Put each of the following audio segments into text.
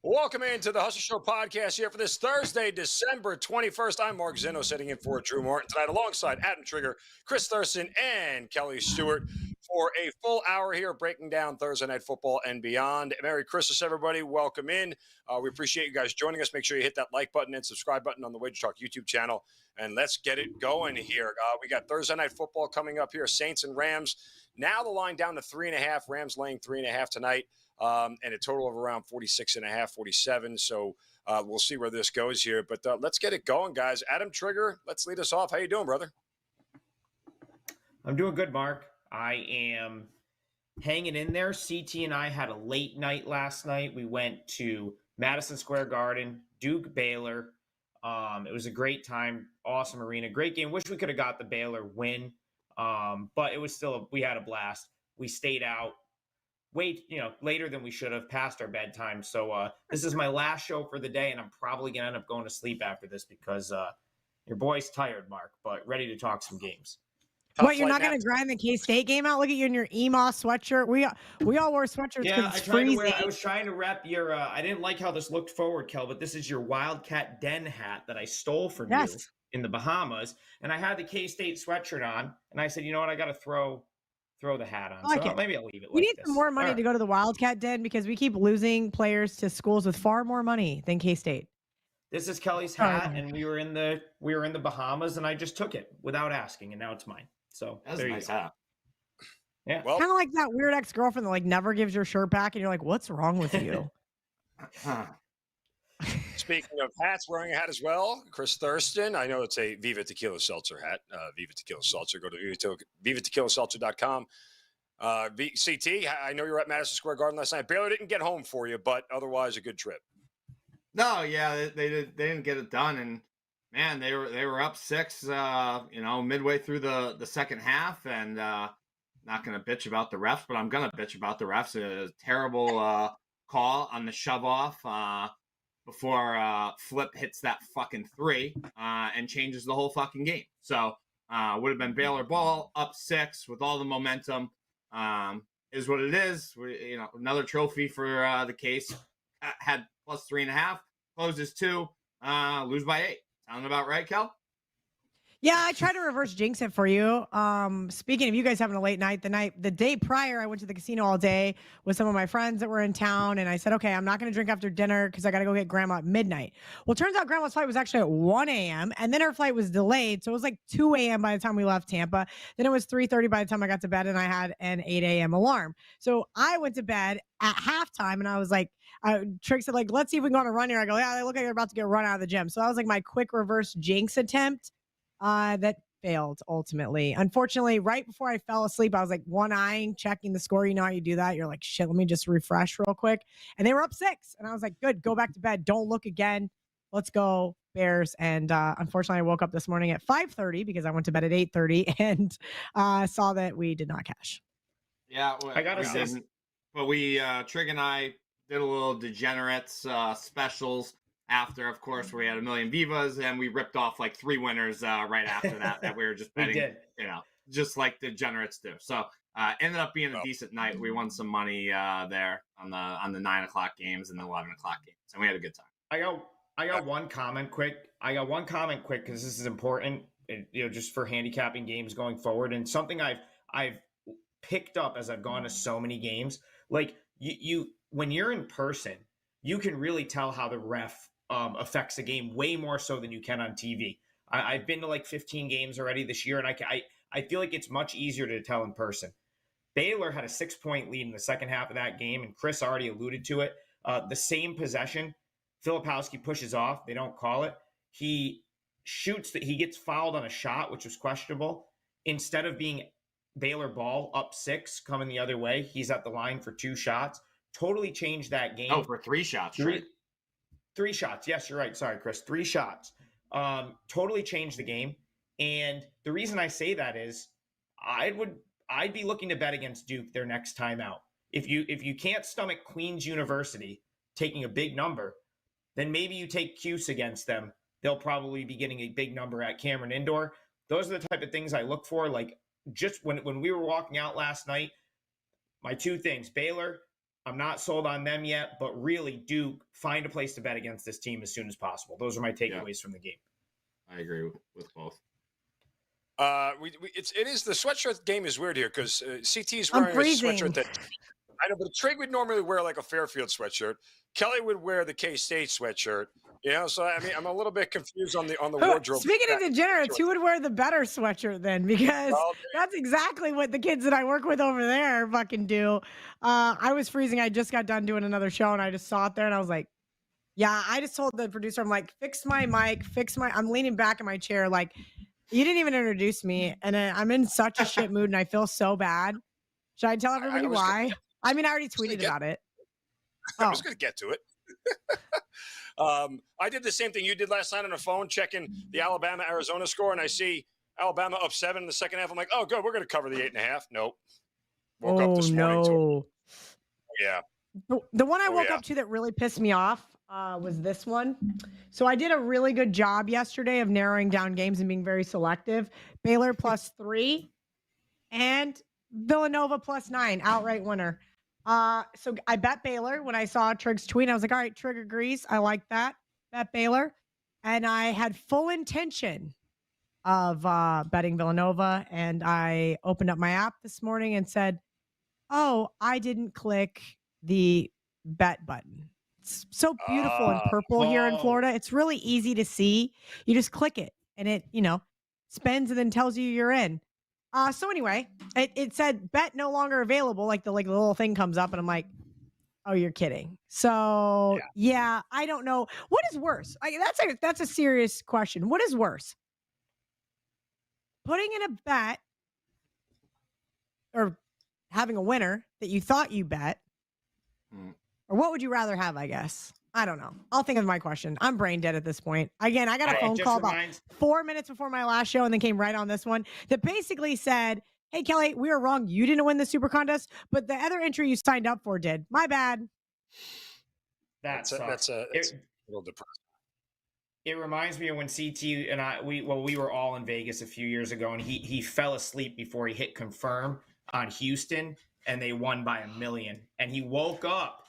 Welcome into the Hustle Show podcast here for this Thursday, December 21st. I'm Mark Zinno sitting in for Drew Martin tonight alongside Adam Trigger, Chris Thurston, and Kelly Stewart for a full hour here breaking down Thursday Night Football and beyond. Merry Christmas, everybody. Welcome in. We appreciate you guys joining us. Make sure you hit that like button and subscribe button on the Wager Talk YouTube channel, and let's get it going here. We got Thursday Night Football coming up here, Saints and Rams. Now the line down to 3.5. Rams laying 3.5 tonight. And a total of around 46.5, 47. So we'll see where this goes here. But let's get it going, guys. Adam Trigger, let's lead us off. How you doing, brother? I'm doing good, Mark. I am hanging in there. CT and I had a late night last night. We went to Madison Square Garden, Duke Baylor. It was a great time. Awesome arena. Great game. Wish we could have got the Baylor win. But it was still, we had a blast. We stayed out later than we should have, past our bedtime. So this is my last show for the day, and I'm probably going to end up going to sleep after this because your boy's tired, Mark, but ready to talk some games. What, you're not going to grind the K-State game out? Look at you in your EMA sweatshirt. We all wore sweatshirts because it's freezing. I was trying to rep your I didn't like how this looked forward, Kel, but this is your Wildcat Den hat that I stole from you in the Bahamas, and I had the K-State sweatshirt on, and I said, you know what, I got to throw the hat on. So maybe I'll leave it. We need some more money to go to the Wildcat Den because we keep losing players to schools with far more money than K-State. This is Kelly's hat, and we were in the Bahamas, and I just took it without asking, and now it's mine. So that's a nice hat. Yeah, well, kind of like that weird ex-girlfriend that never gives your shirt back, and you're like, "What's wrong with you?" Speaking of hats, wearing a hat as well, Chris Thurston. I know it's a Viva Tequila Seltzer hat. Viva Tequila Seltzer. Go to vivatequilaseltzer.com. CT, I know you were at Madison Square Garden last night. Baylor didn't get home for you, but otherwise a good trip. No, yeah, they didn't get it done, and man, they were up 6. Midway through the second half, and not gonna bitch about the refs, but I'm gonna bitch about the refs. A terrible call on the shove off. Before Flip hits that fucking 3 and changes the whole fucking game. So would have been Baylor ball up 6 with all the momentum. Is what it is. Another trophy for the case. Had plus 3.5, closes 2, lose by 8. Sound about right, Kel? Yeah, I tried to reverse jinx it for you. Speaking of you guys having a late night, the day prior, I went to the casino all day with some of my friends that were in town, and I said, okay, I'm not going to drink after dinner because I got to go get Grandma at midnight. Well, it turns out Grandma's flight was actually at 1 a.m., and then her flight was delayed, so it was like 2 a.m. by the time we left Tampa. Then it was 3:30 by the time I got to bed, and I had an 8 a.m. alarm. So I went to bed at halftime, and I was like, Trick said, like, let's see if we can go on a run here. I go, yeah, they look like they're about to get run out of the gym. So that was like my quick reverse jinx attempt. That failed ultimately. Unfortunately, right before I fell asleep, I was like one-eyeing, checking the score. You know how you do that? You're like, shit, let me just refresh real quick. And they were up 6. And I was like, good, go back to bed. Don't look again. Let's go, Bears. And unfortunately, I woke up this morning at 5:30 because I went to bed at 8:30 and saw that we did not cash. Yeah, I got to say, but we, Trig and I did a little degenerates specials. After, of course, we had a million Vivas, and we ripped off like 3 winners right after that we were just betting, just like the degenerates do. So ended up being a decent night. We won some money there on the 9 o'clock games and the 11 o'clock games, and we had a good time. I got one comment quick. Because this is important, just for handicapping games going forward, and something I've picked up as I've gone to so many games. Like you when you're in person, you can really tell how the ref affects the game way more so than you can on TV. I've been to like 15 games already this year, and I feel like it's much easier to tell in person. Baylor had a 6-point lead in the second half of that game, and Chris already alluded to it. The same possession, Filipowski pushes off. They don't call it. He shoots that he gets fouled on a shot, which was questionable. Instead of being Baylor ball up 6 coming the other way, he's at the line for 2 shots. Totally changed that game. Oh, for 3 shots, right? 3 shots. Yes, you're right. Sorry, Chris. 3 shots. Totally changed the game. And the reason I say that is I'd be looking to bet against Duke their next time out. If you can't stomach Queens University taking a big number, then maybe you take Cuse against them. They'll probably be getting a big number at Cameron Indoor. Those are the type of things I look for. Like just when we were walking out last night, my 2 things, Baylor, I'm not sold on them yet, but really do find a place to bet against this team as soon as possible. Those are my takeaways from the game. I agree with both. It is the sweatshirt game is weird here because CT is I'm wearing a freezing. sweatshirt that I know, but Trig would normally wear like a Fairfield sweatshirt. Kelly would wear the K-State sweatshirt. You know, so I mean, I'm a little bit confused on the wardrobe. Speaking of degenerates, who would wear the better sweatshirt then? Because that's exactly what the kids that I work with over there fucking do. I was freezing. I just got done doing another show, and I just saw it there, and I was like, yeah, I just told the producer, I'm like, fix my mic, I'm leaning back in my chair, like, you didn't even introduce me, and I'm in such a shit mood, and I feel so bad. Should I tell everybody why? I mean, I already tweeted about it. I was going to get to it. I did the same thing you did last night on the phone, checking the Alabama-Arizona score, and I see Alabama up 7 in the second half. I'm like, oh, good, we're going to cover the 8.5. Nope. Woke up this morning to yeah. The one I woke up to that really pissed me off was this one. So I did a really good job yesterday of narrowing down games and being very selective. Baylor +3 and Villanova +9, outright winner. So I bet Baylor when I saw Trig's tweet. I was like, all right, Trig agrees. I like that. Bet Baylor. And I had full intention of betting Villanova. And I opened up my app this morning and said, oh, I didn't click the bet button. It's so beautiful and purple here in Florida. It's really easy to see. You just click it and it, spins and then tells you you're in. So anyway, it said bet no longer available. Like the little thing comes up and I'm like, oh, you're kidding. So yeah, I don't know. What is worse? That's a serious question. What is worse? Putting in a bet or having a winner that you thought you bet, or what would you rather have, I guess? I don't know. I'll think of my question. I'm brain dead at this point. Again, I got a phone call about 4 minutes before my last show and then came right on this one that basically said, hey, Kelly, we were wrong. You didn't win the super contest, but the other entry you signed up for did. My bad. That's a little depressing. It reminds me of when CT and we were all in Vegas a few years ago, and he fell asleep before he hit confirm on Houston, and they won by $1 million. And he woke up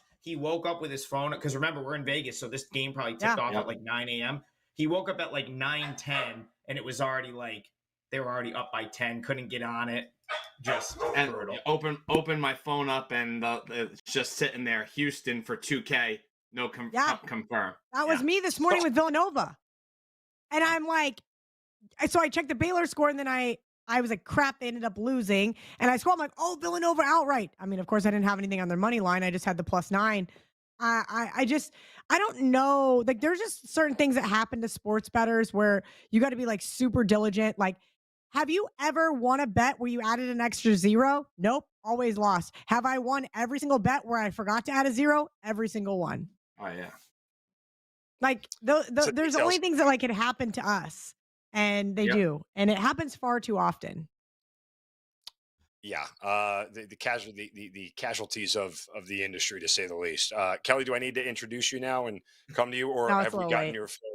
with his phone, because remember, we're in Vegas, so this game probably tipped off at like 9 a.m. He woke up at like 9:10, and it was already like they were already up by 10, couldn't get on it. Just brutal. Open my phone up, and it's just sitting there, Houston for 2K, no confirm. That was me this morning with Villanova. And I'm like, so I checked the Baylor score, and then I was like, crap, they ended up losing. And I scroll, I'm like, oh, Villanova outright. I mean, of course, I didn't have anything on their money line. I just had the +9. I don't know. Like, there's just certain things that happen to sports bettors where you got to be like super diligent. Like, have you ever won a bet where you added an extra 0? Nope. Always lost. Have I won every single bet where I forgot to add a 0? Every single one. Oh, yeah. Like, there's only things that like could happen to us. And they do. And it happens far too often. Yeah. The casualties of the industry, to say the least. Kelly, do I need to introduce you now and come to you, or have we gotten your flow?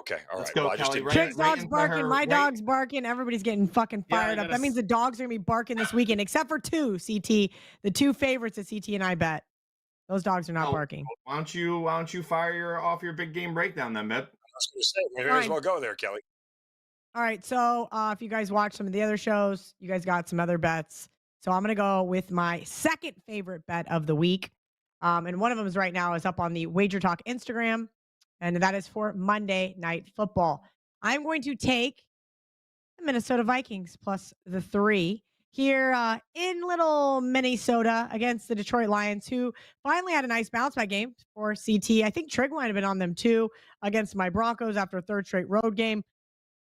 Okay. All Let's right. go, well, Kelly. Trig's dog's barking. My dog's barking. Everybody's getting fucking fired up. That means the dogs are going to be barking this weekend, except for 2, CT. The 2 favorites that CT and I bet. Those dogs are not barking. Why don't you fire off your big game breakdown then, Mib? I was going to say, we may as well go there, Kelly. All right, so if you guys watch some of the other shows, you guys got some other bets. So I'm going to go with my second favorite bet of the week. And one of them is right now is up on the Wager Talk Instagram, and that is for Monday Night Football. I'm going to take the Minnesota Vikings +3 here in little Minnesota against the Detroit Lions, who finally had a nice bounce back game for CT. I think Trig might have been on them too against my Broncos after a third straight road game.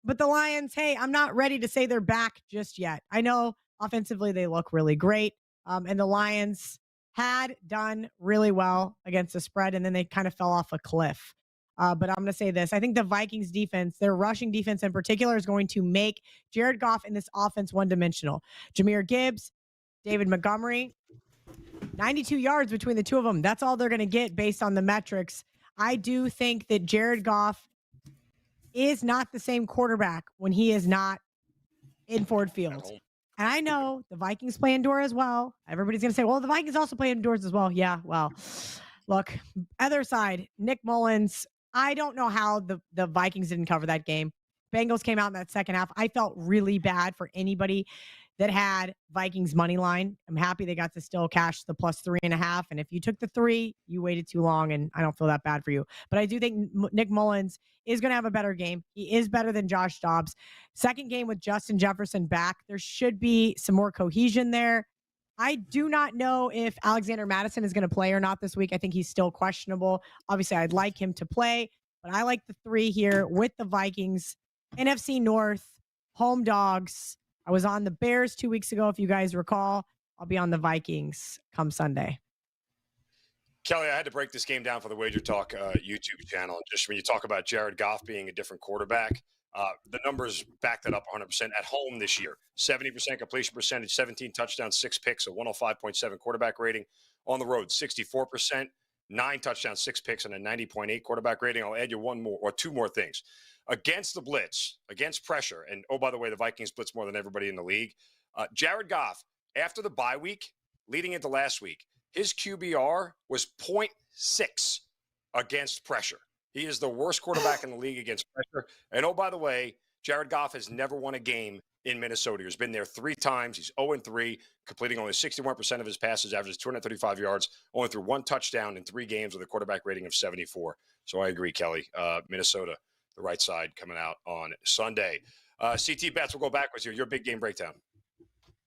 But the Lions, hey, I'm not ready to say they're back just yet. I know offensively they look really great. And the Lions had done really well against the spread, and then they kind of fell off a cliff. But I'm going to say this. I think the Vikings defense, their rushing defense in particular, is going to make Jared Goff in this offense one-dimensional. Jahmyr Gibbs, David Montgomery, 92 yards between the two of them. That's all they're going to get based on the metrics. I do think that Jared Goff is not the same quarterback when he is not in Ford Field. And I know the Vikings play indoor as well. Everybody's going to say, well, the Vikings also play indoors as well. Yeah, well, look, other side, Nick Mullins. I don't know how the Vikings didn't cover that game. Bengals came out in that second half. I felt really bad for anybody that had Vikings money line. I'm happy they got to still cash the plus 3.5. And if you took the 3, you waited too long, and I don't feel that bad for you. But I do think Nick Mullins is going to have a better game. He is better than Josh Dobbs. Second game with Justin Jefferson back. There should be some more cohesion there. I do not know if Alexander Madison is going to play or not this week. I think he's still questionable. Obviously, I'd like him to play, but I like the 3 here with the Vikings. NFC North, home dogs. I was on the Bears 2 weeks ago, if you guys recall. I'll be on the Vikings come Sunday. Kelly, I had to break this game down for the Wager Talk YouTube channel. Just when you talk about Jared Goff being a different quarterback, the numbers back that up 100% at home this year. 70% completion percentage, 17 touchdowns, 6 picks, a 105.7 quarterback rating. On the road, 64%, 9 touchdowns, 6 picks, and a 90.8 quarterback rating. I'll add you one more or 2 more things. Against the blitz, against pressure, and oh, by the way, the Vikings blitz more than everybody in the league. Jared Goff, after the bye week, leading into last week, his QBR was 0.6 against pressure. He is the worst quarterback in the league against pressure. And oh, by the way, Jared Goff has never won a game in Minnesota. He's been there 3 times. He's 0-3, completing only 61% of his passes, averages 235 yards, only threw 1 touchdown in 3 games with a quarterback rating of 74. So I agree, Kelly. Minnesota, the right side coming out on Sunday. CT Bets, we'll go back with you. Your big game breakdown.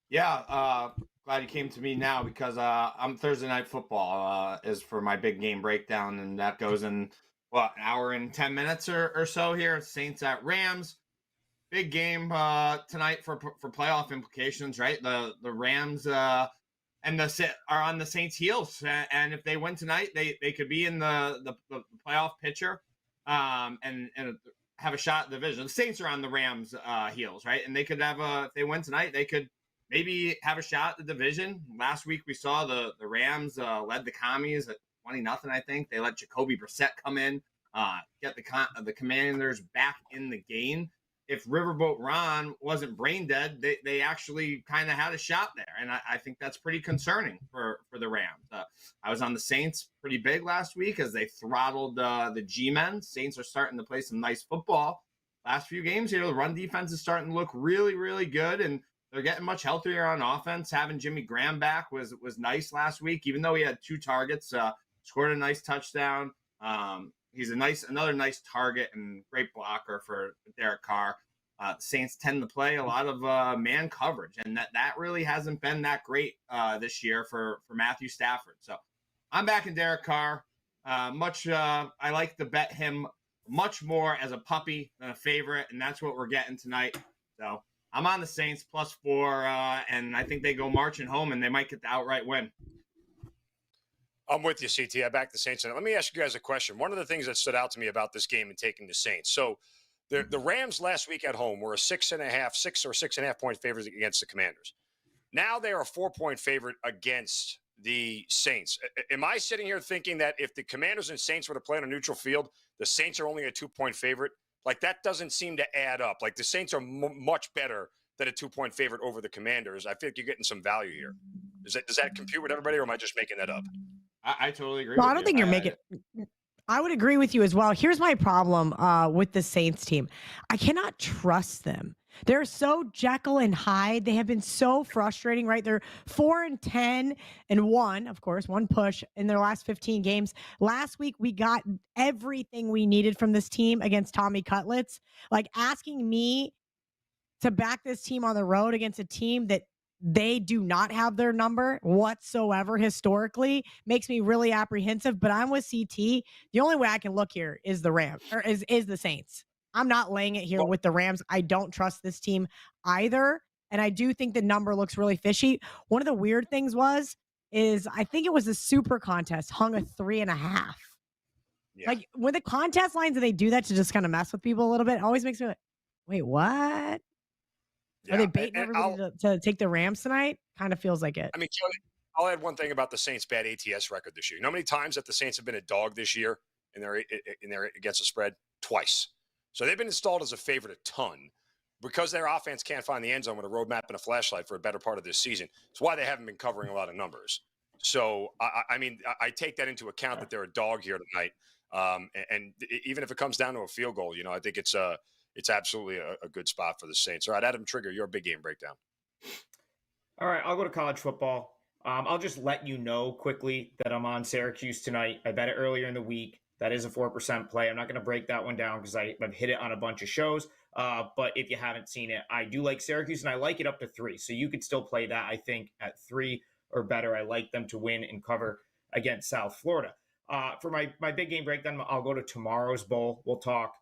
Yeah, glad you came to me now because I'm Thursday Night Football is for my big game breakdown, and that goes in an hour and 10 minutes or so here. Saints at Rams. Big game tonight for playoff implications, right? The Rams and are on the Saints' heels, and if they win tonight, they could be in the playoff picture and have a shot at the division. The Saints are on the Rams' heels, right? And they could have if they win tonight, they could maybe have a shot at the division. Last week we saw the Rams led the Commies at 20-0, I think. They let Jacoby Brissett come in, get the Commanders back in the game. If Riverboat Ron wasn't brain dead, they actually kind of had a shot there. And I think that's pretty concerning for the Rams. I was on the Saints pretty big last week as they throttled the G-men. Saints are starting to play some nice football. Last few games here, the run defense is starting to look really, really good. And they're getting much healthier on offense. Having Jimmy Graham back was nice last week, even though he had 2 targets, scored a nice touchdown. He's another nice target and great blocker for Derek Carr. The Saints tend to play a lot of man coverage, and that really hasn't been that great this year for Matthew Stafford. So I'm back in Derek Carr. I like to bet him much more as a puppy than a favorite, and that's what we're getting tonight. So I'm on the Saints +4, and I think they go marching home, and they might get the outright win. I'm with you, CT. I back the Saints. And let me ask you guys a question. One of the things that stood out to me about this game and taking the Saints. So the Rams last week at home were a 6 or 6.5 point favorites against the Commanders. Now they are a 4-point favorite against the Saints. Am I sitting here thinking that if the Commanders and Saints were to play on a neutral field, the Saints are only a 2-point favorite? Like, that doesn't seem to add up. Like, the Saints are much better than a 2-point favorite over the Commanders. I feel like you're getting some value here. Does that compute with everybody, or am I just making that up? I totally agree. No, I don't think you're making. I would agree with you as well. Here's my problem with the Saints team. I cannot trust them. They're so Jekyll and Hyde. They have been so frustrating, right? They're 4-10 and 1, of course, 1 push in their last 15 games. Last week, we got everything we needed from this team against Tommy Cutlets. Like, asking me to back this team on the road against a team that they do not have their number whatsoever historically makes me really apprehensive. But I'm with CT. The only way I can look here is the Rams, or is the Saints. I'm not laying it here with the Rams. I don't trust this team either. And I do think the number looks really fishy. One of the weird things is I think it was the super contest hung a 3.5. Yeah. Like, with the contest lines, and they do that to just kind of mess with people a little bit, it always makes me like, wait, what? Yeah. Are they baiting everybody to take the Rams tonight? Kind of feels like it. I mean, I'll add one thing about the Saints' bad ATS record this year. You know how many times that the Saints have been a dog this year in their against the spread? Twice. So they've been installed as a favorite a ton. because their offense can't find the end zone with a roadmap and a flashlight for a better part of this season. It's why they haven't been covering a lot of numbers. So, I mean, I take that into account that they're a dog here tonight. And even if it comes down to a field goal, I think it's absolutely a good spot for the Saints. All right, Adam Trigger, your big game breakdown. All right, I'll go to college football. I'll just let you know quickly that I'm on Syracuse tonight. I bet it earlier in the week. That is a 4% play. I'm not going to break that one down because I've hit it on a bunch of shows. But if you haven't seen it, I do like Syracuse, and I like it up to 3. So you could still play that, I think, at 3 or better. I like them to win and cover against South Florida. For my big game breakdown, I'll go to tomorrow's bowl. We'll talk.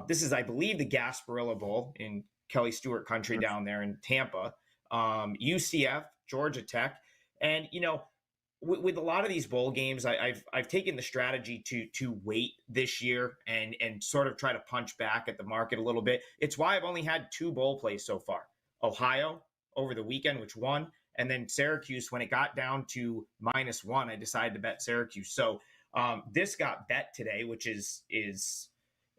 This is, I believe, the Gasparilla Bowl in Kelly Stewart country down there in Tampa. UCF, Georgia Tech. And, with a lot of these bowl games, I've taken the strategy to wait this year and sort of try to punch back at the market a little bit. It's why I've only had 2 bowl plays so far. Ohio over the weekend, which won, and then Syracuse when it got down to -1, I decided to bet Syracuse. So this got bet today, which is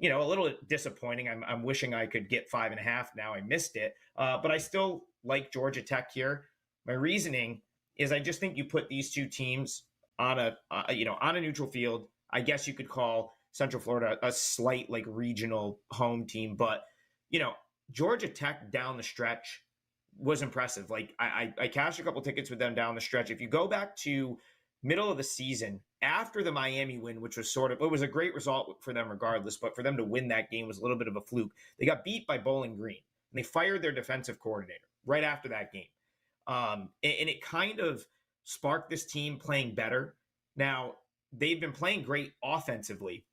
a little disappointing. I'm wishing I could get 5.5. Now I missed it, but I still like Georgia Tech here. My reasoning is I just think you put these 2 teams on a neutral field. I guess you could call Central Florida a slight regional home team, but Georgia Tech down the stretch was impressive. I cashed a couple tickets with them down the stretch. If you go back to middle of the season after the Miami win, which was it was a great result for them regardless, but for them to win that game was a little bit of a fluke. They got beat by Bowling Green and they fired their defensive coordinator right after that game. And it kind of sparked this team playing better. Now, they've been playing great offensively,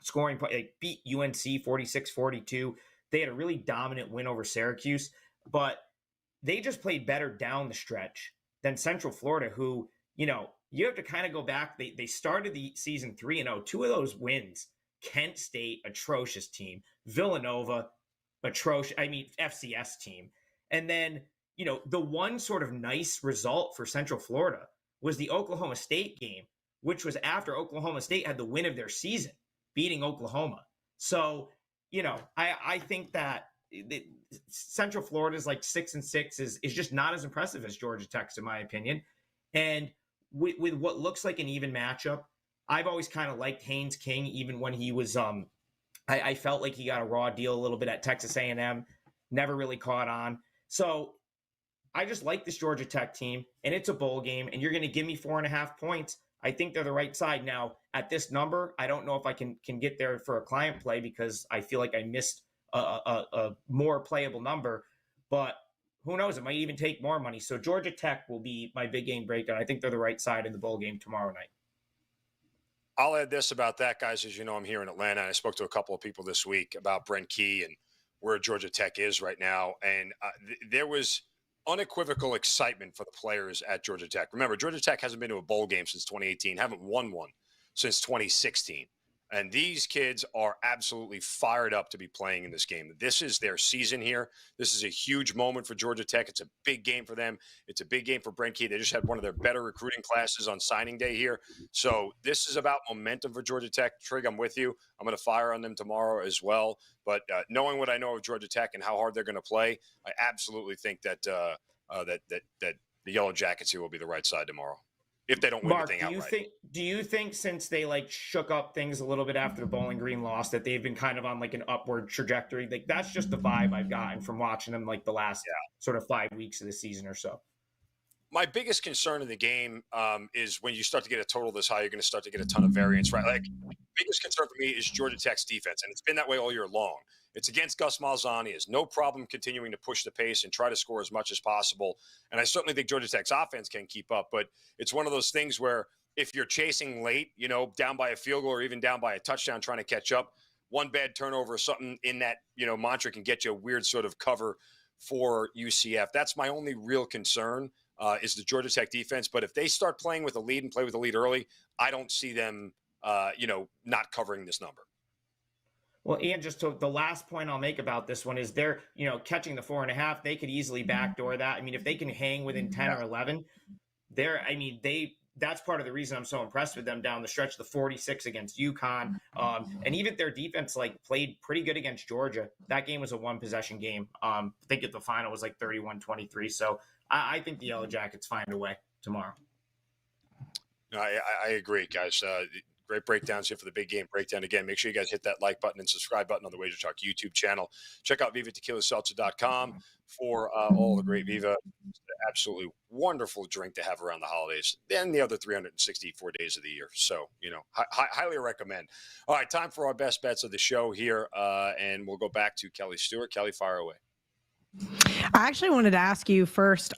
scoring, beat UNC 46-42. They had a really dominant win over Syracuse, but they just played better down the stretch than Central Florida, who, you have to kind of go back. They started the season 3-0. 2 of those wins, Kent State, atrocious team, Villanova, atrocious, FCS team. And then, the one sort of nice result for Central Florida was the Oklahoma State game, which was after Oklahoma State had the win of their season, beating Oklahoma. So, I think that Central Florida's 6-6 is just not as impressive as Georgia Tech's, in my opinion. And with what looks like an even matchup, I've always kind of liked Haynes King, even when he was, I felt like he got a raw deal a little bit at Texas A&M, never really caught on. So I just like this Georgia Tech team, and it's a bowl game, and you're going to give me 4.5 points. I think they're the right side. Now, at this number, I don't know if I can get there for a client play because I feel like I missed a more playable number, but who knows? It might even take more money. So Georgia Tech will be my big game breakdown. I think they're the right side in the bowl game tomorrow night. I'll add this about that, guys. As you know, I'm here in Atlanta, and I spoke to a couple of people this week about Brent Key and where Georgia Tech is right now. And there was unequivocal excitement for the players at Georgia Tech. Remember, Georgia Tech hasn't been to a bowl game since 2018, haven't won one since 2016. And these kids are absolutely fired up to be playing in this game. This is their season here. This is a huge moment for Georgia Tech. It's a big game for them. It's a big game for Brent Key. They just had one of their better recruiting classes on signing day here. So this is about momentum for Georgia Tech. Trig, I'm with you. I'm going to fire on them tomorrow as well. But knowing what I know of Georgia Tech and how hard they're going to play, I absolutely think that that the Yellow Jackets here will be the right side tomorrow. If they don't win Mark, the thing outright. Do you think since they shook up things a little bit after the Bowling Green loss that they've been kind of on an upward trajectory? That's just the vibe I've gotten from watching them the last sort of 5 weeks of the season or so. My biggest concern in the game is when you start to get a total this high, you're going to start to get a ton of variance, right? Biggest concern for me is Georgia Tech's defense, and it's been that way all year long. It's against Gus Malzahn. He has no problem continuing to push the pace and try to score as much as possible. And I certainly think Georgia Tech's offense can keep up, but it's one of those things where if you're chasing late, down by a field goal or even down by a touchdown trying to catch up, one bad turnover or something in that, mantra can get you a weird sort of cover for UCF. That's my only real concern is the Georgia Tech defense. But if they start playing with a lead and play with a lead early, I don't see them, not covering this number. Well, Ian, just the last point I'll make about this one is they're, catching the 4.5. They could easily backdoor that. If they can hang within 10 or 11, they that's part of the reason I'm so impressed with them down the stretch. The 46 against UConn, and even their defense played pretty good against Georgia. That game was a 1-possession game. I think the final was 31-23. So I think the Yellow Jackets find a way tomorrow. No, I agree, guys. Great breakdowns here for the big game breakdown. Again, make sure you guys hit that like button and subscribe button on the Wager Talk YouTube channel. Check out VivaTequilaSeltzer.com for all the great Viva. Absolutely wonderful drink to have around the holidays and the other 364 days of the year. So, highly recommend. All right, time for our best bets of the show here. And we'll go back to Kelly Stewart. Kelly, fire away. I actually wanted to ask you first,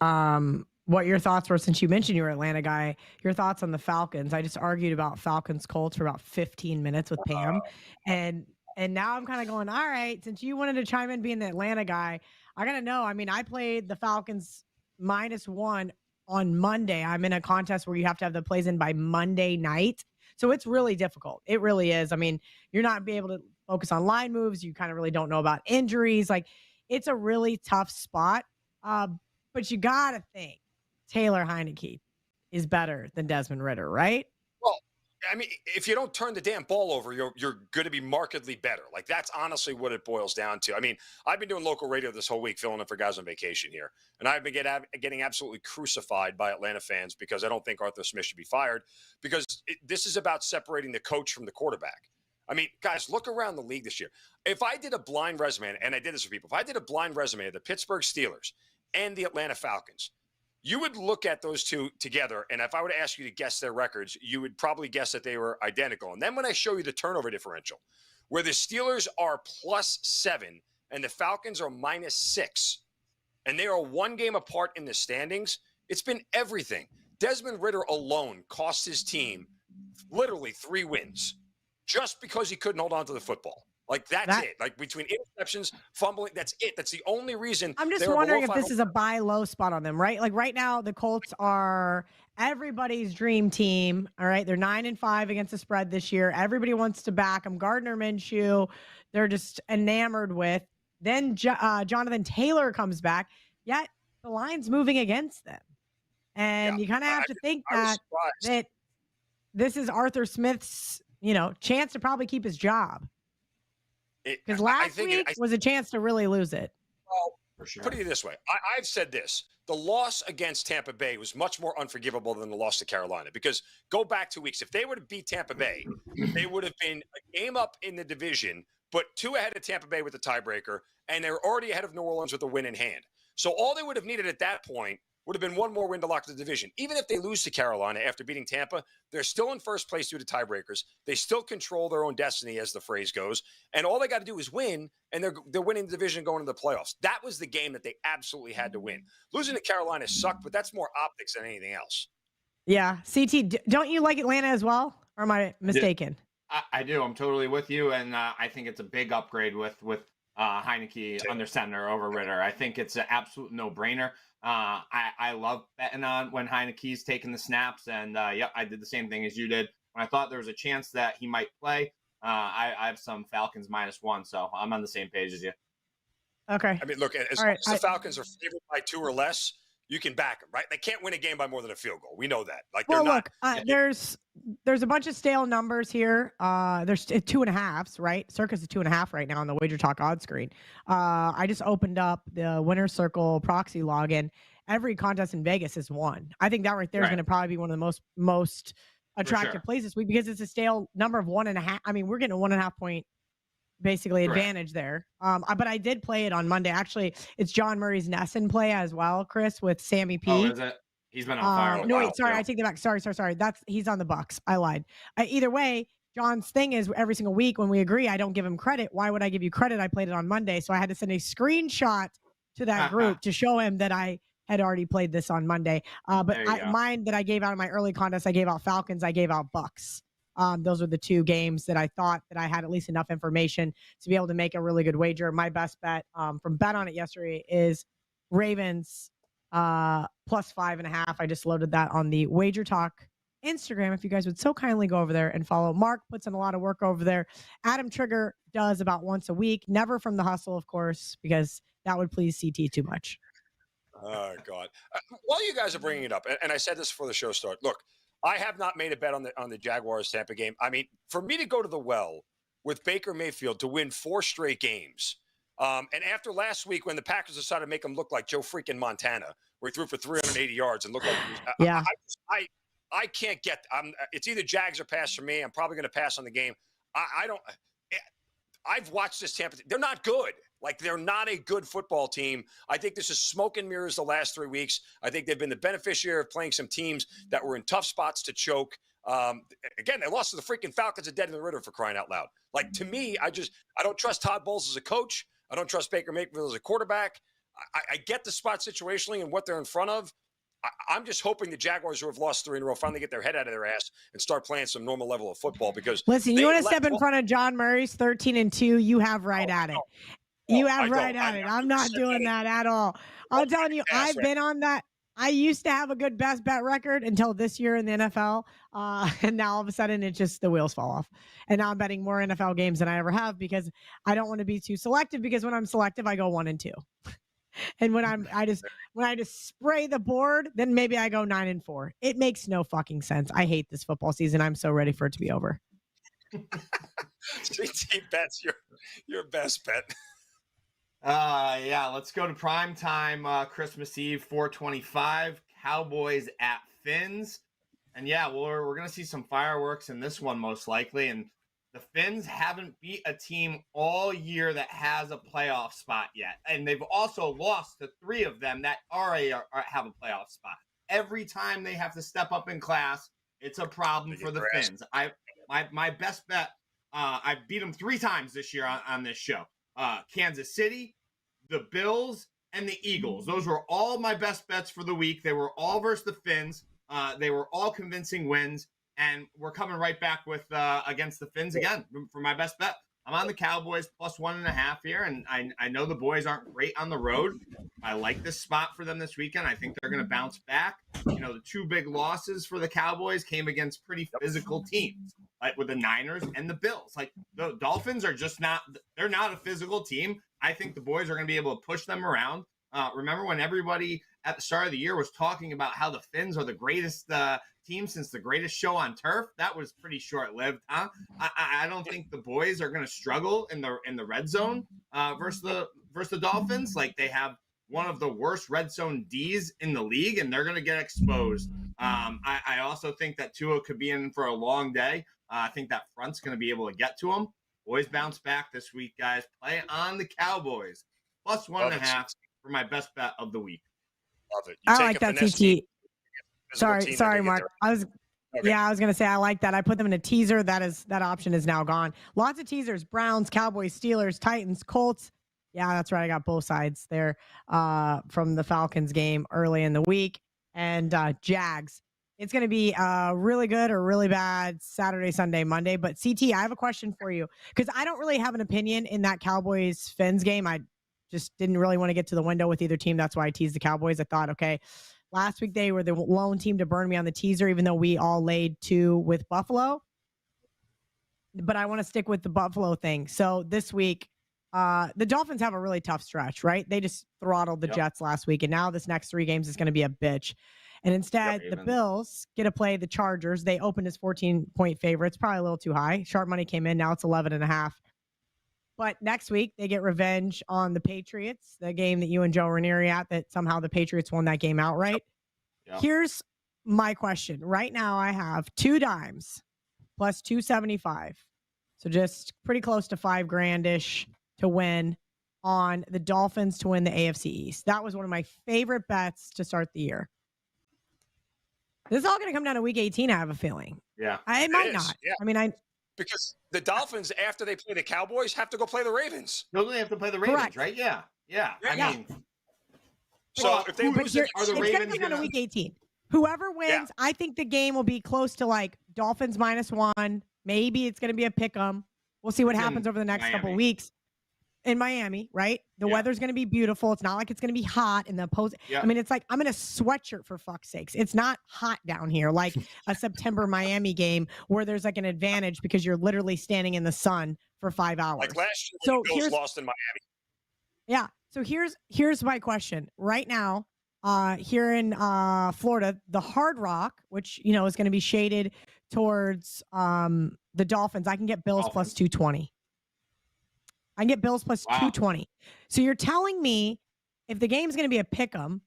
what your thoughts were, since you mentioned you were an Atlanta guy, your thoughts on the Falcons. I just argued about Falcons Colts for about 15 minutes with Pam. And now I'm kind of going, all right, since you wanted to chime in being the Atlanta guy, I got to know. I mean, I played the Falcons -1 on Monday. I'm in a contest where you have to have the plays in by Monday night. So it's really difficult. It really is. I mean, you're not be able to focus on line moves. You kind of really don't know about injuries. It's a really tough spot. But you got to think Taylor Heineke is better than Desmond Ridder, right? Well, I mean, if you don't turn the damn ball over, you're going to be markedly better. That's honestly what it boils down to. I mean, I've been doing local radio this whole week, filling in for guys on vacation here, and I've been getting absolutely crucified by Atlanta fans because I don't think Arthur Smith should be fired, because this is about separating the coach from the quarterback. I mean, guys, look around the league this year. If I did a blind resume, and I did this for people, if I did a blind resume of the Pittsburgh Steelers and the Atlanta Falcons, you would look at those two together, and if I were to ask you to guess their records, you would probably guess that they were identical. And then when I show you the turnover differential, where the Steelers are +7 and the Falcons are -6, and they are 1 game apart in the standings, it's been everything. Desmond Ridder alone cost his team literally 3 wins just because he couldn't hold on to the football. That's it. Between interceptions, fumbling, that's it. That's the only reason. I'm just wondering if this is a buy low spot on them, right? Right now, the Colts are everybody's dream team. All right. They're 9-5 against the spread this year. Everybody wants to back them. Gardner Minshew, they're just enamored with. Then Jonathan Taylor comes back, yet the line's moving against them. And you kind of have to think that this is Arthur Smith's, chance to probably keep his job. Because last week was a chance to really lose it. Well, for sure. Put it this way. I've said this. The loss against Tampa Bay was much more unforgivable than the loss to Carolina, because go back 2 weeks. If they would have beat Tampa Bay, they would have been a game up in the division, but 2 ahead of Tampa Bay with the tiebreaker, and they're already ahead of New Orleans with a win in hand. So all they would have needed at that point would have been 1 more win to lock the division. Even if they lose to Carolina after beating Tampa, they're still in first place due to tiebreakers. They still control their own destiny, as the phrase goes. And all they got to do is win, and they're winning the division going to the playoffs. That was the game that they absolutely had to win. Losing to Carolina sucked, but that's more optics than anything else. Yeah. CT, don't you like Atlanta as well? Or am I mistaken? I do. I'm totally with you. And I think it's a big upgrade with Heineke under center over Ridder. I think it's an absolute no-brainer. I love betting on when Heineke's taking the snaps, and I did the same thing as you did. When I thought there was a chance that he might play, I have some Falcons -1, so I'm on the same page as you. Okay. I mean, look, as long as the Falcons are favored by 2 or less, you can back them, right? They can't win a game by more than a field goal. We know that. There's a bunch of stale numbers here. There's 2.5s, right? Circa's a 2.5 right now on the Wager Talk odds screen. I just opened up the Winner's Circle proxy login. Every contest in Vegas is 1. I think that right there is going to probably be one of the most attractive plays this week, because it's a stale number of 1.5. I mean, we're getting a 1.5 point basically advantage there. But I did play it on Monday. Actually, it's John Murray's Nesson play as well, Chris, with Sammy P. Oh, is it? He's been on fire. No, wait, sorry, I take that back. Sorry. He's on the Bucks. I lied. Either way, John's thing is every single week when we agree, I don't give him credit. Why would I give you credit? I played it on Monday, so I had to send a screenshot to that group to show him that I had already played this on Monday. But mine that I gave out in my early contest, I gave out Falcons, I gave out Bucks. Those are the 2 games that I thought that I had at least enough information to be able to make a really good wager. My best bet from Bet On It yesterday is Ravens +5.5. I just loaded that on the Wager Talk Instagram. If you guys would so kindly go over there and follow. Mark puts in a lot of work over there. Adam Trigger does about once a week, never from the hustle, of course, because that would please CT too much. Oh, God. While you guys are bringing it up, and I said this before the show started, look, I have not made a bet on the Jaguars Tampa game. I mean, for me to go to the well with Baker Mayfield to win 4 straight games, and after last week when the Packers decided to make him look like Joe freaking Montana, where he threw for 380 yards and looked like Yeah. I can't get. It's either Jags or pass for me. I'm probably going to pass on the game. I don't. I've watched this Tampa. They're not good. Like, they're not a good football team. I think this is smoke and mirrors the last 3 weeks. I think they've been the beneficiary of playing some teams that were in tough spots to choke. Again, they lost to the freaking Falcons at Dead in the Ritter, for crying out loud. Like, to me, I don't trust Todd Bowles as a coach. I don't trust Baker Mayfield as a quarterback. I get the spot situationally and what they're in front of. I'm just hoping the Jaguars, who have lost 3 in a row, finally get their head out of their ass and start playing some normal level of football. Because listen, you want to step in front of John Murray's 13-2, you have right at it. You have right at it. I'm not doing that at all. I'm telling you, I've been on that. I used to have a good best bet record until this year in the NFL. And now all of a sudden it's just the wheels fall off. And now I'm betting more NFL games than I ever have because I don't want to be too selective, because when I'm selective, I go 1-2. And when I just spray the board, then maybe I go 9-4. It makes no fucking sense. I hate this football season. I'm so ready for it to be over. CT bets your best bet. Yeah, let's go to prime time, Christmas Eve, 4:25, Cowboys at Fins. And yeah, we're going to see some fireworks in this one most likely. And the Fins haven't beat a team all year that has a playoff spot yet. And they've also lost to 3 of them that already have a playoff spot. Every time they have to step up in class, it's a problem for the Fins. My best bet, I beat them 3 times this year on this show. Kansas City, the Bills, and the Eagles. Those were all my best bets for the week. They were all versus the Fins. They were all convincing wins, and we're coming right back with against the Fins again for my best bet. I'm on the Cowboys plus 1.5 here, and I know the boys aren't great on the road. I like this spot for them this weekend. I think they're going to bounce back. You know, the 2 big losses for the Cowboys came against pretty physical teams, like with the Niners and the Bills. Like, the Dolphins are just they're not a physical team. I think the boys are going to be able to push them around. Remember when everybody at the start of the year was talking about how the Fins are the greatest team since the greatest show on turf? That was pretty short-lived, huh? I don't think the boys are going to struggle in the red zone versus the Dolphins. Like, they have one of the worst red zone Ds in the league, and they're going to get exposed. I also think that Tua could be in for a long day. I think that front's going to be able to get to him. Boys bounce back this week, guys. Play on the Cowboys. Plus 1.5 for my best bet of the week. Love it. I like that, CT. Sorry, Mark. I was going to say I like that. I put them in a teaser. That option is now gone. Lots of teasers: Browns, Cowboys, Steelers, Titans, Colts. Yeah, that's right. I got both sides there from the Falcons game early in the week, and Jags. It's going to be really good or really bad Saturday, Sunday, Monday. But CT, I have a question for you, because I don't really have an opinion in that Cowboys Fins game. I just didn't really want to get to the window with either team. That's why I teased the Cowboys. I thought, okay, last week they were the lone team to burn me on the teaser, even though we all laid 2 with Buffalo. But I want to stick with the Buffalo thing. So this week, the Dolphins have a really tough stretch, right? They just throttled the Jets last week, and now this next 3 games is going to be a bitch. And instead, the Bills get to play the Chargers. They opened as 14-point favorites, probably a little too high. Sharp money came in. Now it's 11.5. But next week, they get revenge on the Patriots, the game that you and Joe Ranieri at, that somehow the Patriots won that game outright. Yep. Here's my question. Right now, I have 2 dimes plus 275. So just pretty close to $5,000-ish to win on the Dolphins to win the AFC East. That was one of my favorite bets to start the year. This is all going to come down to week 18, I have a feeling. Yeah. It might not. Yeah. I mean, because the Dolphins, after they play the Cowboys, have to go play the Ravens. No, they have to play the Ravens, correct, right? Yeah. I mean. So if they lose, it's going to come down to week 18. Whoever wins, I think the game will be close to like Dolphins -1. Maybe it's going to be a pick 'em. We'll see what happens over the next couple weeks. In Miami, right? The weather's going to be beautiful. It's not like it's going to be hot in the post. I mean, it's like I'm in a sweatshirt, for fuck's sakes. It's not hot down here like a September Miami game where there's like an advantage because you're literally standing in the sun for 5 hours. Like last year, when the Bills lost in Miami. Yeah. So here's my question. Right now, here in Florida, the Hard Rock, which is going to be shaded towards the Dolphins. I can get Bills plus 220. I can get Bills plus 220. So you're telling me if the game's going to be a pick'em,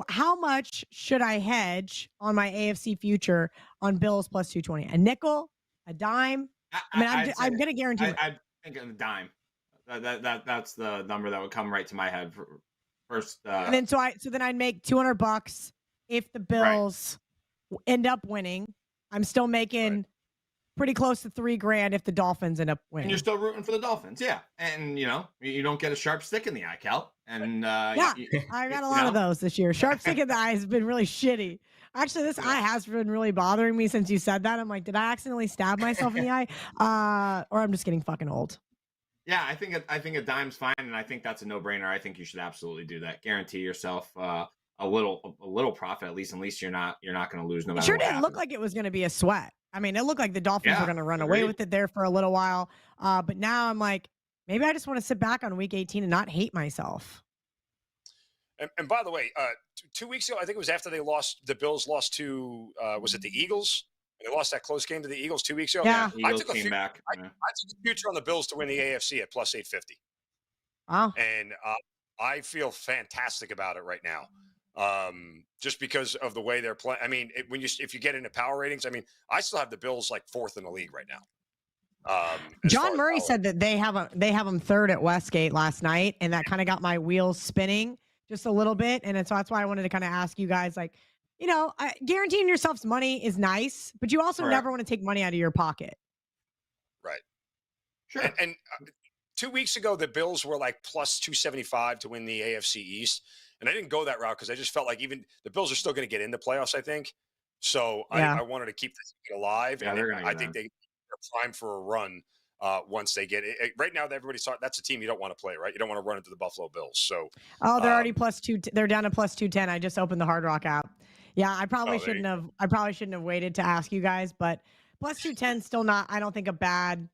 how much should I hedge on my AFC future on Bills plus 220? A nickel, a dime? I'm going to guarantee. I think a dime. That's the number that would come right to my head first. And then then I'd make $200 if the Bills end up winning. I'm still making pretty close to $3,000 if the Dolphins end up winning. And you're still rooting for the Dolphins, yeah. And you don't get a sharp stick in the eye, Cal. And I got a lot of those this year. Sharp stick in the eye has been really shitty. Actually, this eye has been really bothering me since you said that. I'm like, did I accidentally stab myself in the eye? Or I'm just getting fucking old. Yeah, I think a dime's fine, and I think that's a no-brainer. I think you should absolutely do that. Guarantee yourself a little profit at least. At least you're not going to lose no matter. It sure what didn't happens. look like it was going to be a sweat. I mean, it looked like the Dolphins were going to run away with it there for a little while. But now I'm like, maybe I just want to sit back on week 18 and not hate myself. And by the way, 2 weeks ago, I think it was after the Bills lost to, was it the Eagles? They lost that close game to the Eagles 2 weeks ago. Yeah. I took a back. I took the future on the Bills to win the AFC at plus 850. Wow. And I feel fantastic about it right now. Just because of the way they're playing. I mean, if you get into power ratings, I mean, I still have the Bills like fourth in the league right now. John Murray said that they have them third at Westgate last night, and that kind of got my wheels spinning just a little bit. And so that's why I wanted to kind of ask you guys, like, guaranteeing yourself's money is nice, but you also never want to take money out of your pocket. Right. Sure. And 2 weeks ago, the Bills were like plus 275 to win the AFC East. And I didn't go that route because I just felt like even the Bills are still going to get in the playoffs, I think. So I wanted to keep this alive. Yeah, and I think they're primed for a run once they get it. Right now, everybody's talking. That's a team you don't want to play, right? You don't want to run into the Buffalo Bills. So they're already plus 2. They're down to plus 210. I just opened the Hard Rock app. Yeah, I probably shouldn't have. I probably shouldn't have waited to ask you guys, but plus 210 still not. I don't think a bad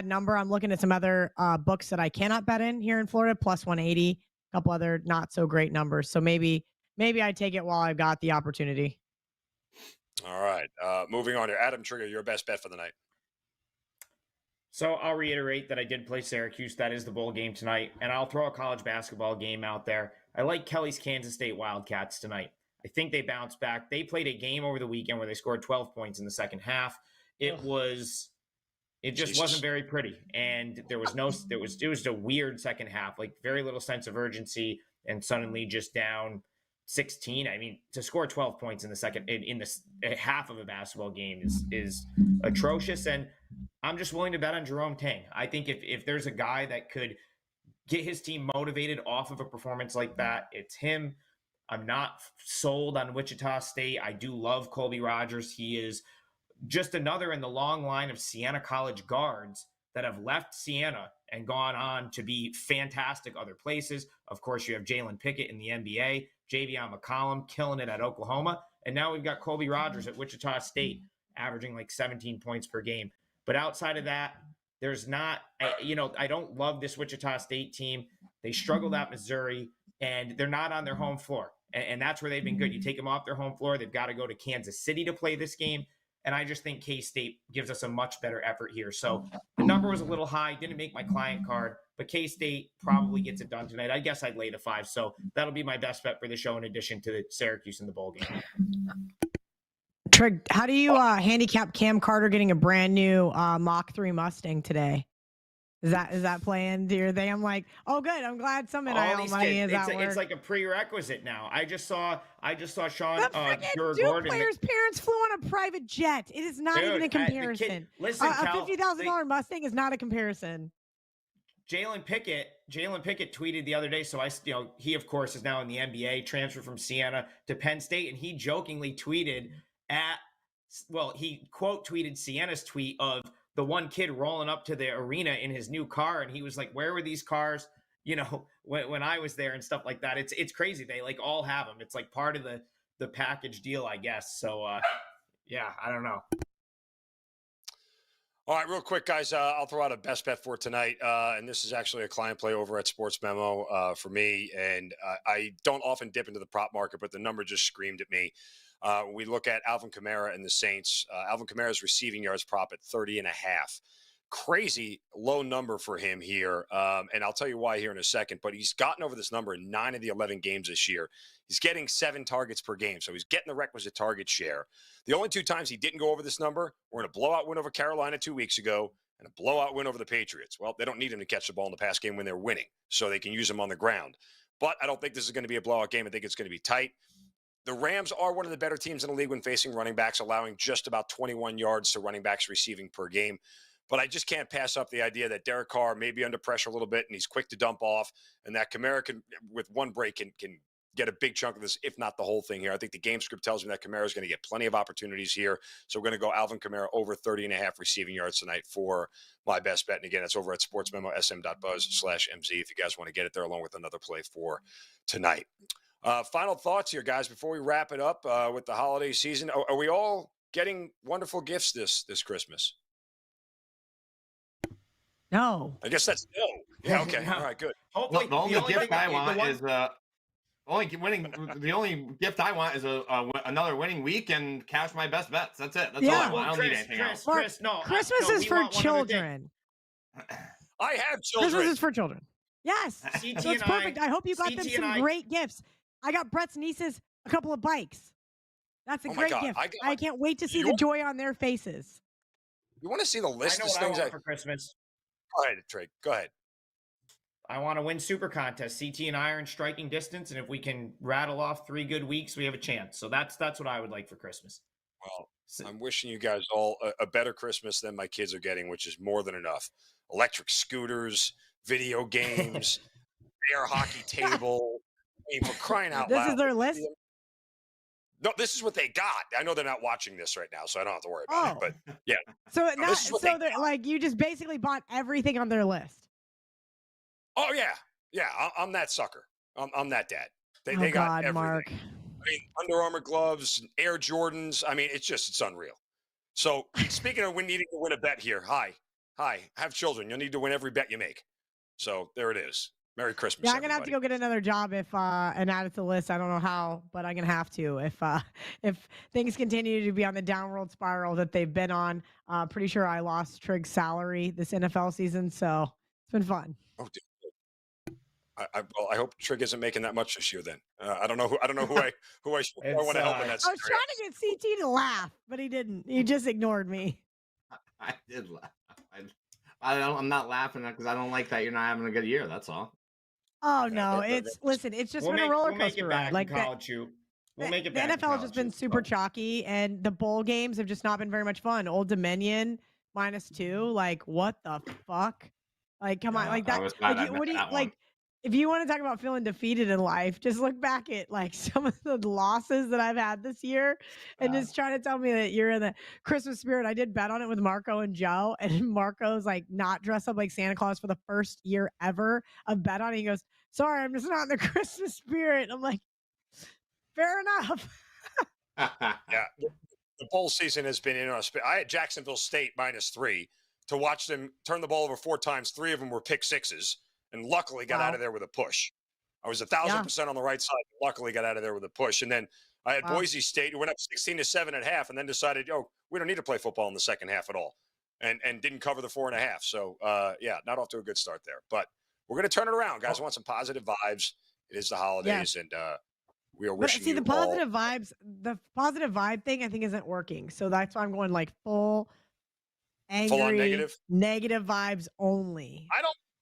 number. I'm looking at some other books that I cannot bet in here in Florida. Plus 180. A couple other not so great numbers. So maybe I take it while I've got the opportunity. All right. Moving on here. Adam Trigger, your best bet for the night. So I'll reiterate that I did play Syracuse. That is the bowl game tonight. And I'll throw a college basketball game out there. I like Kelly's Kansas State Wildcats tonight. I think they bounced back. They played a game over the weekend where they scored 12 points in the second half. It just wasn't very pretty. And it was a weird second half, like very little sense of urgency and suddenly just down 16. I mean, to score 12 points in the half of a basketball game is atrocious. And I'm just willing to bet on Jerome Tang. I think if there's a guy that could get his team motivated off of a performance like that, it's him. I'm not sold on Wichita State. I do love Colby Rogers. He is just another in the long line of Siena College guards that have left Siena and gone on to be fantastic other places. Of course, you have Jalen Pickett in the NBA, Javion McCollum killing it at Oklahoma, and now we've got Colby Rogers at Wichita State averaging like 17 points per game. But outside of that, there's not, I don't love this Wichita State team. They struggled at Missouri, and they're not on their home floor. And that's where they've been good. You take them off their home floor, they've got to go to Kansas City to play this game. And I just think K-State gives us a much better effort here. So the number was a little high, didn't make my client card, but K-State probably gets it done tonight. I guess I'd lay the 5. So that'll be my best bet for the show in addition to the Syracuse in the bowl game. Trig, how do you handicap Cam Carter getting a brand new Mach 3 Mustang today? Is that playing to your thing? I'm like, oh, good. I'm glad some NIL money is at work. It's like a prerequisite now. I just saw Sean Duke Gordon. Players' parents flew on a private jet. It is not even a comparison. Listen, a $50,000 Mustang is not a comparison. Jalen Pickett tweeted the other day. So he of course is now in the NBA, transferred from Siena to Penn State, and he jokingly tweeted he quote tweeted Siena's tweet of the one kid rolling up to the arena in his new car, and he was like, "Where were these cars? When I was there and stuff like that." It's crazy. They like all have them. It's like part of the package deal, I guess. So yeah, I don't know. All right, real quick, guys. I'll throw out a best bet for tonight, and this is actually a client play over at Sports Memo for me. And I don't often dip into the prop market, but the number just screamed at me. We look at Alvin Kamara and the Saints. Alvin Kamara's receiving yards prop at 30.5. Crazy low number for him here, and I'll tell you why here in a second. But he's gotten over this number in 9 of the 11 games this year. He's getting 7 targets per game, so he's getting the requisite target share. The only 2 times he didn't go over this number were in a blowout win over Carolina 2 weeks ago and a blowout win over the Patriots. Well, they don't need him to catch the ball in the pass game when they're winning, so they can use him on the ground. But I don't think this is going to be a blowout game. I think it's going to be tight. The Rams are one of the better teams in the league when facing running backs, allowing just about 21 yards to running backs receiving per game. But I just can't pass up the idea that Derek Carr may be under pressure a little bit and he's quick to dump off, and that Kamara can, with one break, can get a big chunk of this, if not the whole thing here. I think the game script tells me that Kamara is going to get plenty of opportunities here. So we're going to go Alvin Kamara over 30.5 receiving yards tonight for my best bet. And again, it's over at sportsmemo.sm.buzz/MZ if you guys want to get it there, along with another play for tonight. Final thoughts here, guys, before we wrap it up with the holiday season. Are we all getting wonderful gifts this Christmas? No. I guess that's no. Yeah, okay. All right, good. Hopefully, The only gift I want is the only gift I want is another winning week and cash my best bets. That's it. That's all I want. I don't need anything else. Chris, no, Christmas is for children. I have children. Christmas is for children. Yes. CT So it's and perfect. I hope you got them some great gifts. I got Brett's nieces a couple of bikes. That's a great gift. I can't wait to see the joy on their faces. You want to see the list I know of what I things want for Christmas. Go ahead, Trey. Go ahead. I want to win super contest. CT and I are in striking distance, and if we can rattle off 3 good weeks, we have a chance. So that's what I would like for Christmas. Well, I'm wishing you guys all a better Christmas than my kids are getting, which is more than enough. Electric scooters, video games, air hockey table. I mean, for crying out loud. This is their list? No, this is what they got. I know they're not watching this right now, so I don't have to worry about it. But yeah. So they're like, you just basically bought everything on their list. Oh yeah. I'm that sucker. I'm that dad. They got everything. Mark. I mean, Under Armour gloves, Air Jordans. I mean, it's unreal. So speaking of needing to win a bet here, hi, have children. You'll need to win every bet you make. So there it is. Merry Christmas. Yeah, I'm gonna have to go get another job and add it to the list. I don't know how, but I'm gonna have to if things continue to be on the downward spiral that they've been on. Pretty sure I lost Trig's salary this NFL season, so it's been fun. Oh, dude. I hope Trig isn't making that much this year. Then I don't know who I want to help in that. I was trying to get CT to laugh, but he didn't. He just ignored me. I did laugh. I'm not laughing because I don't like that you're not having a good year. That's all. Oh no, it's just been a roller coaster ride. Like college, we'll make it back. The NFL has just been super chalky, and the bowl games have just not been very much fun. Old Dominion -2, like what the fuck? Like come on, like that. What do you like? If you want to talk about feeling defeated in life, just look back at like some of the losses that I've had this year and just try to tell me that you're in the Christmas spirit. I did bet on it with Marco and Joe, and Marco's like not dressed up like Santa Claus for the first year ever of bet on it. He goes, sorry, I'm just not in the Christmas spirit. I'm like, fair enough. Yeah. The bowl season has been inauspicious. I had Jacksonville State -3 to watch them turn the ball over 4 times. 3 of them were pick sixes. And luckily got out of there with a push. I was 1,000% on the right side. Luckily got out of there with a push. And then I had Boise State, who went up 16-7 at half, and then decided, we don't need to play football in the second half at all, and didn't cover the 4.5. So not off to a good start there. But we're going to turn it around, guys. I want some positive vibes. It is the holidays, and we are wishing. But see, the positive vibes, the positive vibe thing, I think isn't working. So that's why I'm going like full angry, full on negative vibes only.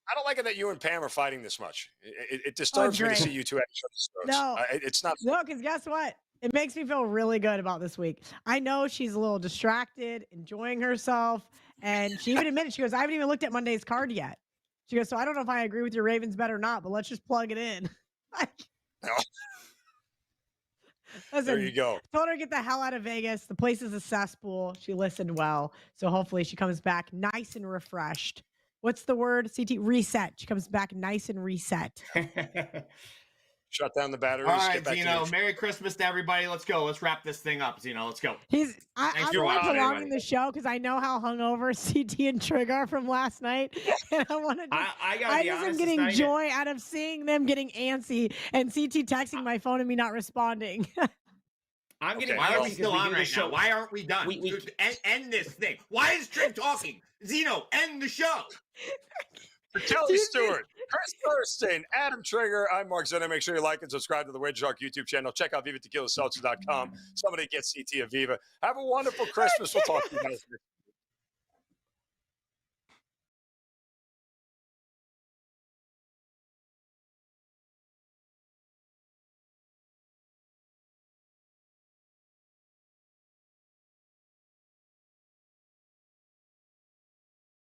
I don't like it that you and Pam are fighting this much. It disturbs me to see you two at each other's throats. No, it's not. No, because guess what? It makes me feel really good about this week. I know she's a little distracted, enjoying herself, and she even admitted, she goes, I haven't even looked at Monday's card yet. She goes, so I don't know if I agree with your Ravens bet or not, but let's just plug it in. Listen, there you go. Told her to get the hell out of Vegas. The place is a cesspool. She listened well. So hopefully she comes back nice and refreshed. What's the word? CT reset. She comes back nice and reset. Shut down the batteries. All get right, back to Zeno. you. Merry Christmas to everybody. Let's go. Let's wrap this thing up, Zeno. Let's go. I'm for only watching, prolonging everybody. the show because I know how hungover CT and Trig are from last night, and I want to. I gotta I be just am honest. getting it's not even- joy out of seeing them getting antsy and CT texting my phone and me not responding. I'm getting Okay, Why are we antsy still because on do the right show. now? Why aren't we done? We- Dude, end this thing. Why is Trig talking? Zeno, end the show. For Kelly Stewart, Chris Thurston, Adam Trigger, I'm Mark Zeno. Make sure you like and subscribe to the Wedge Shark YouTube channel. Check out VivaTequilaSeltzer.com. Somebody get CT of Viva. Have a wonderful Christmas. We'll talk to you guys next